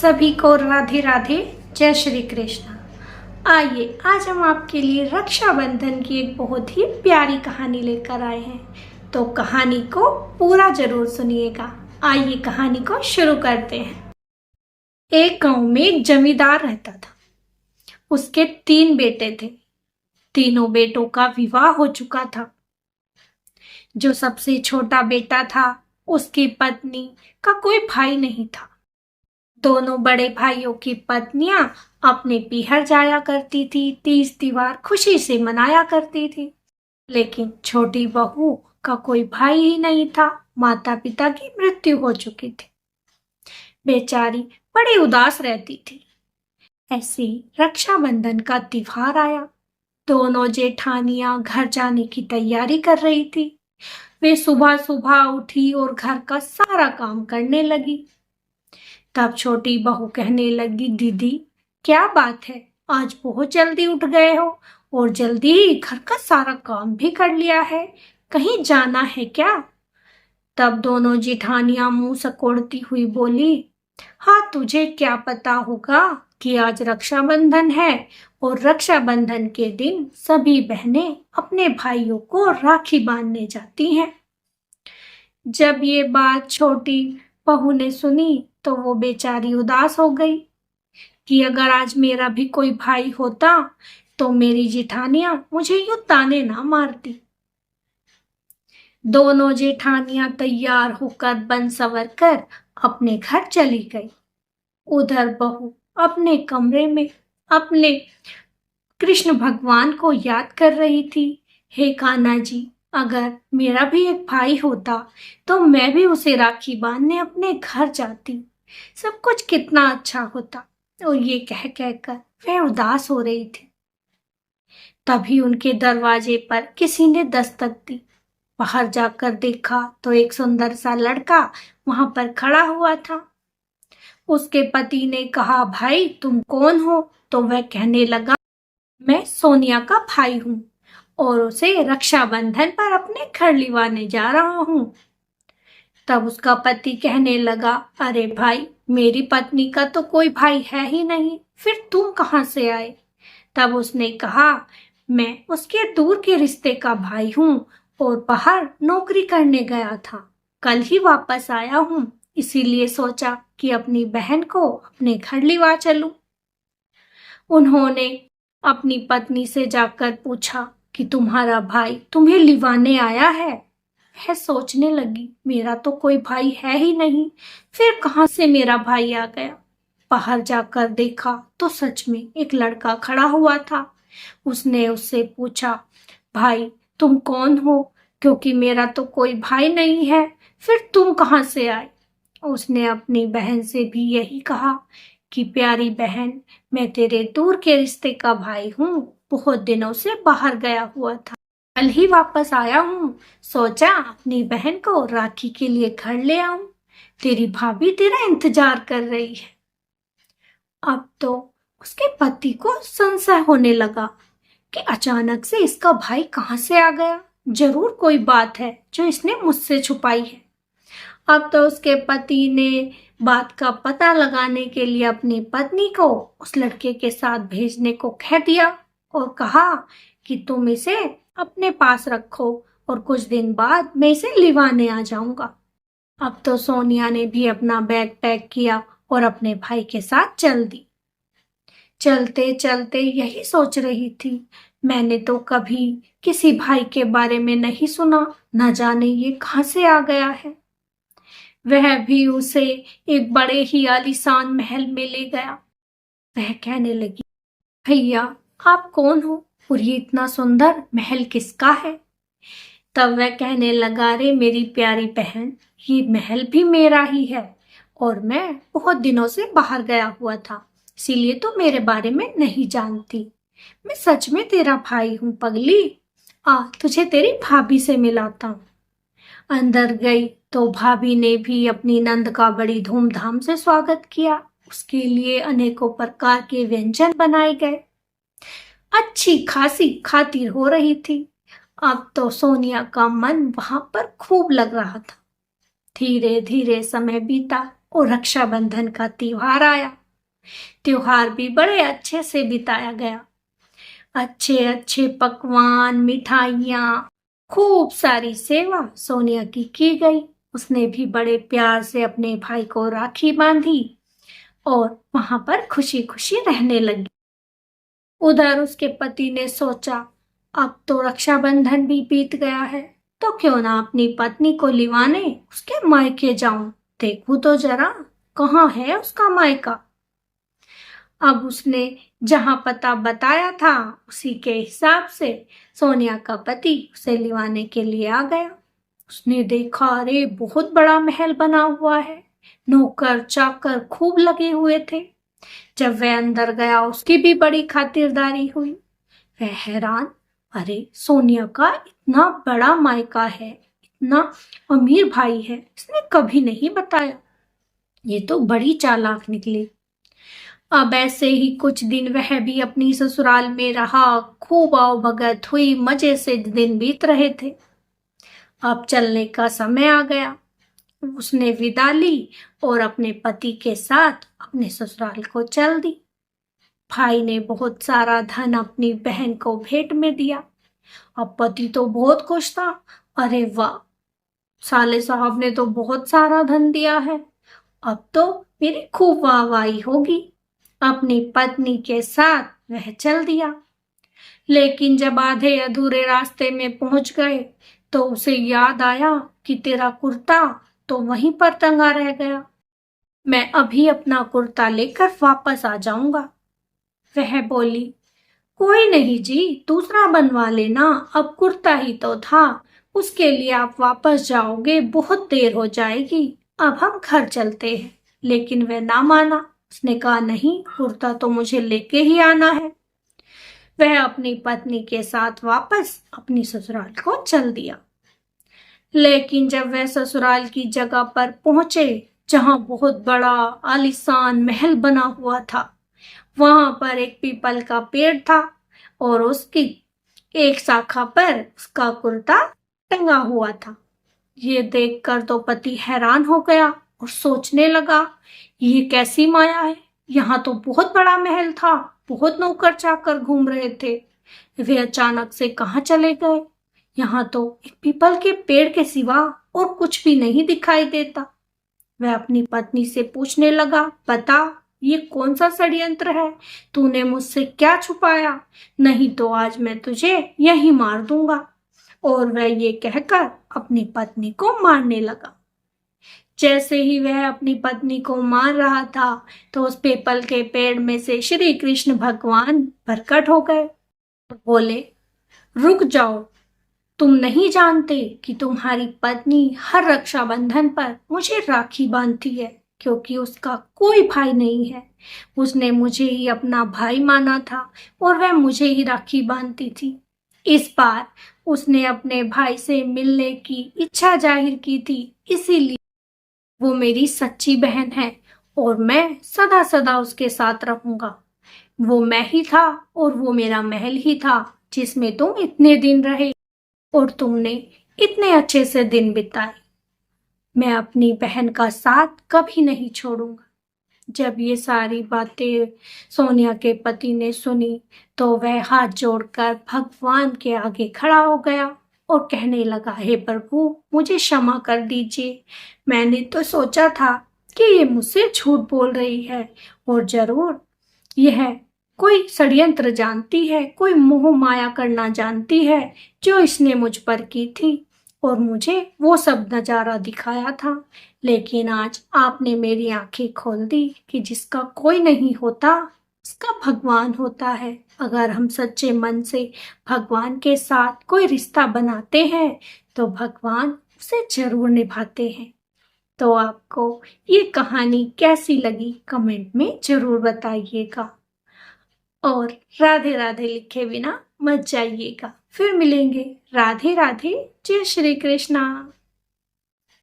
सभी को राधे राधे, जय श्री कृष्ण। आइए आज हम आपके लिए रक्षाबंधन की एक बहुत ही प्यारी कहानी लेकर आए हैं, तो कहानी को पूरा जरूर सुनिएगा। आइए कहानी को शुरू करते हैं। एक गांव में एक जमींदार रहता था। उसके 3 बेटे थे। तीनों बेटों का विवाह हो चुका था। जो सबसे छोटा बेटा था, उसकी पत्नी का कोई भाई नहीं था। दोनों बड़े भाइयों की पत्नियां अपने पीहर जाया करती थी, तीज त्योहार खुशी से मनाया करती थी। लेकिन छोटी बहू का कोई भाई ही नहीं था। माता पिता की मृत्यु हो चुकी थी। बेचारी बड़ी उदास रहती थी। ऐसे ही रक्षाबंधन का त्योहार आया। दोनों जेठानियां घर जाने की तैयारी कर रही थी। वे सुबह सुबह उठी और घर का सारा काम करने लगी। तब छोटी बहू कहने लगी, दीदी क्या बात है, आज बहुत जल्दी उठ गए हो और जल्दी ही घर का सारा काम भी कर लिया है, कहीं जाना है क्या? तब दोनों जेठानियां मुंह सकोड़ती हुई बोली, हाँ तुझे क्या पता होगा कि आज रक्षाबंधन है और रक्षाबंधन के दिन सभी बहनें अपने भाइयों को राखी बांधने जाती हैं। जब ये बात छोटी बहू ने सुनी तो वो बेचारी उदास हो गई कि अगर आज मेरा भी कोई भाई होता तो मेरी जेठानियां मुझे यूं ताने ना मारती। दोनों जेठानियां तैयार होकर बन सवर कर अपने घर चली गई। उधर बहू अपने कमरे में अपने कृष्ण भगवान को याद कर रही थी। हे कान्हा जी, अगर मेरा भी एक भाई होता तो मैं भी उसे राखी बांधने अपने घर जाती, सब कुछ कितना अच्छा होता। और ये कह कहकर वह उदास हो रही थी। तभी उनके दरवाजे पर किसी ने दस्तक दी। बाहर जाकर देखा तो एक सुंदर सा लड़का वहां पर खड़ा हुआ था। उसके पति ने कहा, भाई तुम कौन हो? तो वह कहने लगा, मैं सोनिया का भाई हूँ और उसे रक्षाबंधन पर अपने घर लिवाने जा रहा हूँ। तब उसका पति कहने लगा, अरे भाई, मेरी पत्नी का तो कोई भाई है ही नहीं, फिर तुम कहाँ से आए? तब उसने कहा, मैं उसके दूर के रिश्ते का भाई हूँ और बाहर नौकरी करने गया था, कल ही वापस आया हूँ, इसीलिए सोचा कि अपनी बहन को अपने घर लिवा चलूं। उन्होंने अपनी पत्नी से जाकर पूछा कि तुम्हारा भाई तुम्हें लिवाने आया है? वह सोचने लगी, मेरा तो कोई भाई है ही नहीं, फिर कहाँ से मेरा भाई आ गया? बाहर जाकर देखा तो सच में एक लड़का खड़ा हुआ था। उसने उससे पूछा, भाई तुम कौन हो? क्योंकि मेरा तो कोई भाई नहीं है, फिर तुम कहाँ से आए? उसने अपनी बहन से भी यही कहा कि प्यारी बहन, मैं तेरे दूर के रिश्ते का भाई हूँ, बहुत दिनों से बाहर गया हुआ था, कल ही वापस आया हूँ, सोचा अपनी बहन को राखी के लिए घर ले आऊं, तेरी भाभी तेरा इंतजार कर रही है। अब तो उसके पति को संशय होने लगा कि अचानक से इसका भाई कहाँ से आ गया, जरूर कोई बात है जो इसने मुझसे छुपाई है। अब तो उसके पति ने बात का पता लगाने के लिए अपनी पत्नी को उस लड़के के साथ भेजने को कह दिया और कहा कि तुम इसे अपने पास रखो और कुछ दिन बाद मैं इसे लिवाने आ जाऊंगा। अब तो सोनिया ने भी अपना बैग पैक किया और अपने भाई के साथ चल दी। चलते चलते यही सोच रही थी, मैंने तो कभी किसी भाई के बारे में नहीं सुना, न जाने ये कहाँ से आ गया है। वह भी उसे एक बड़े ही आलीशान महल में ले गया। वह कहने लगी, भैया आप कौन हो और ये इतना सुंदर महल किसका है? तब वह कहने लगा, रे मेरी प्यारी बहन, ये महल भी मेरा ही है और मैं बहुत दिनों से बाहर गया हुआ था, इसीलिए तो मेरे बारे में नहीं जानती। मैं सच में तेरा भाई हूँ पगली, आ तुझे तेरी भाभी से मिलाता हूँ। अंदर गई तो भाभी ने भी अपनी नंद का बड़ी धूमधाम से स्वागत किया। उसके लिए अनेकों प्रकार के व्यंजन बनाए गए। अच्छी खासी खातिर हो रही थी। अब तो सोनिया का मन वहां पर खूब लग रहा था। धीरे धीरे समय बीता। और रक्षाबंधन का त्योहार आया। त्योहार भी बड़े अच्छे से बिताया गया। अच्छे अच्छे पकवान, मिठाइयाँ, खूब सारी सेवा सोनिया की गई। उसने भी बड़े प्यार से अपने भाई को राखी बांधी और वहां पर खुशी खुशी रहने लगी। उधर उसके पति ने सोचा, अब तो रक्षाबंधन भी बीत गया है, तो क्यों ना अपनी पत्नी को लिवाने उसके मायके जाऊं, देखूं तो जरा कहाँ है उसका मायका। अब उसने जहां पता बताया था उसी के हिसाब से सोनिया का पति उसे लिवाने के लिए आ गया। उसने देखा, अरे बहुत बड़ा महल बना हुआ है, नौकर चाकर खूब लगे हुए थे। जब वह अंदर गया उसकी भी बड़ी खातिरदारी हुई। वह हैरान, अरे सोनिया का इतना बड़ा मायका है, इतना अमीर भाई है, इसने कभी नहीं बताया। ये तो बड़ी चालाक निकली। अब ऐसे ही कुछ दिन वह भी अपनी ससुराल में रहा, खूब आवभगत हुई, मजे से दिन बीत रहे थे। अब चलने का समय आ गया। उसने विदा ली और अपने पति के साथ अपने ससुराल को चल दी। भाई ने बहुत सारा धन अपनी बहन को भेंट में दिया। अब पति तो बहुत खुश था, अरे वाह, साले साहब ने तो बहुत सारा धन दिया है, अब तो मेरी खूब वाहवाही होगी। अपनी पत्नी के साथ वह चल दिया। लेकिन जब आधे अधूरे रास्ते में पहुंच गए तो उसे याद आया कि तेरा कुर्ता तो वहीं पर टंगा रह गया। मैं अभी अपना कुर्ता लेकर वापस आ जाऊंगा। वह बोली, कोई नहीं जी, दूसरा बनवा लेना, अब कुर्ता ही तो था, उसके लिए आप वापस जाओगे, बहुत देर हो जाएगी, अब हम घर चलते हैं। लेकिन वह ना माना। उसने कहा, नहीं, कुर्ता तो मुझे लेके ही आना है। वह अपनी पत्नी के साथ वापस अपनी ससुराल को चल दिया। लेकिन जब वह ससुराल की जगह पर पहुंचे जहां बहुत बड़ा आलीशान महल बना हुआ था, वहां पर एक पीपल का पेड़ था और उसकी एक शाखा पर उसका कुर्ता टंगा हुआ था। ये देखकर तो पति हैरान हो गया और सोचने लगा, ये कैसी माया है, यहाँ तो बहुत बड़ा महल था, बहुत नौकर चाकर घूम रहे थे, वे अचानक से कहाँ चले गए। यहाँ तो एक पीपल के पेड़ के सिवा और कुछ भी नहीं दिखाई देता। वह अपनी पत्नी से पूछने लगा, बता, ये कौन सा षड्यंत्र है, तूने मुझसे क्या छुपाया, नहीं तो आज मैं तुझे यहीं मार दूंगा। और वह ये कहकर अपनी पत्नी को मारने लगा। जैसे ही वह अपनी पत्नी को मार रहा था तो उस पीपल के पेड़ में से श्री कृष्ण भगवान प्रकट हो गए। बोले, रुक जाओ, तुम नहीं जानते कि तुम्हारी पत्नी हर रक्षाबंधन पर मुझे राखी बांधती है, क्योंकि उसका कोई भाई नहीं है। उसने मुझे ही अपना भाई माना था और वह मुझे ही राखी बांधती थी। इस बार उसने अपने भाई से मिलने की इच्छा जाहिर की थी, इसीलिए वो मेरी सच्ची बहन है और मैं सदा सदा उसके साथ रहूंगा। वो मैं ही था और वो मेरा महल ही था जिसमें तुम इतने दिन रहे और तुमने इतने अच्छे से दिन बिताए। मैं अपनी बहन का साथ कभी नहीं छोड़ूंगा। जब ये सारी बातें सोनिया के पति ने सुनी तो वह हाथ जोड़कर भगवान के आगे खड़ा हो गया और कहने लगा, हे प्रभु, मुझे क्षमा कर दीजिए। मैंने तो सोचा था कि ये मुझसे झूठ बोल रही है और जरूर यह कोई षड्यंत्र जानती है, कोई मोह माया करना जानती है जो इसने मुझ पर की थी और मुझे वो सब नजारा दिखाया था। लेकिन आज आपने मेरी आंखें खोल दी कि जिसका कोई नहीं होता उसका भगवान होता है। अगर हम सच्चे मन से भगवान के साथ कोई रिश्ता बनाते हैं तो भगवान उसे जरूर निभाते हैं। तो आपको ये कहानी कैसी लगी कमेंट में जरूर बताइएगा और राधे राधे लिखे बिना मत जाइएगा। फिर मिलेंगे। राधे राधे। जय श्री कृष्णा।